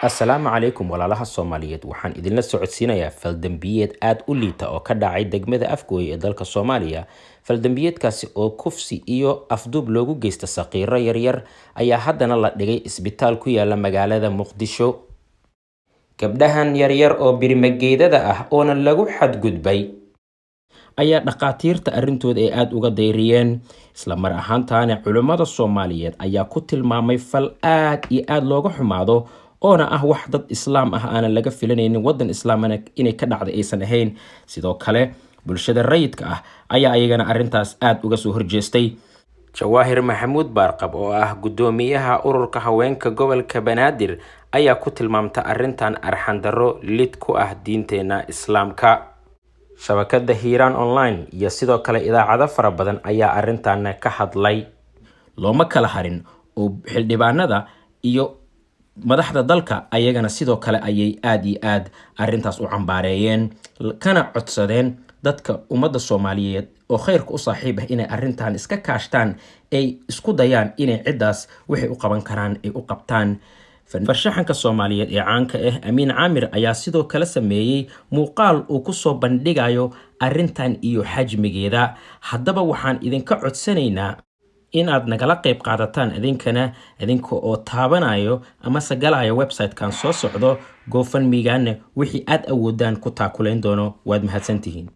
Assalaamu calaykum walaalaha Soomaaliyeed. Waxaan idinla socodsiinayaa faldambiyeed aad u liita oo ka dhacay degmada Afgooye ee dalka Soomaaliya. Faldambiyeedkaasi oo kufsi iyo afduub loogu geysta saqiiro yaryar ayaa haddana la dhigay isbitaal ku yaala magaalada Muqdisho. Gabdhahan yaryar oo birimageydada ah oona lagu xadgudbay ayaa dhaqaatiirta arrintooda ay aad uga dayriyeen. Isla mar ahaantaana culimmada Soomaaliyeed ayaa ku tilmaamay fal aad iyo aad looga xumaado oona ah wax dad islaam ah aanan laga filanaynin waddan islaamana inay ka dhacday aysan ahayn. Sidoo kale bulshada rayidka ah ayaa ayagana arrintaas aad uga soo horjeestay. Jawaahir Maxamuud Baarqab oo ah guddoomiyaha ururka haweenka gobolka Banaadir ayaa ku tilmaamta arrintan arxan darro lid ku ah diinteena Islaamka. Shabakada Hiiraan Online iyo sidoo kale idaacado fara badan ayaa arrintan ka hadlay. Looma kala harin oo xildhibaanada iyo madaxda dalka ayagana sidoo kale ayay aad iyo aad arrintaas u cambaareeyeen kana codsadeen dadka ummadda Soomaaliyeed oo khayrka u saaxiib ah inay arrintan iska kaashtaan ay isku dayaan inay cidaas wixii u qaban karaan ay u qabtaan. Farshaxanka Soomaaliyeed ee caanka ah Amiin Caamir ayaa sidoo kale sameeyay muuqaal uu ku soo bandhigayo arrintan iyo xajmigeeda. Haddaba waxaan idinka codsanaynaa in aad nagala qayb qaadataan idinka oo taabanayo ama sagalayo website-kan soo socdo GoFundMe-gaana wixii aad awoodaan ku taakulayn doono. Waad mahadsantihiin.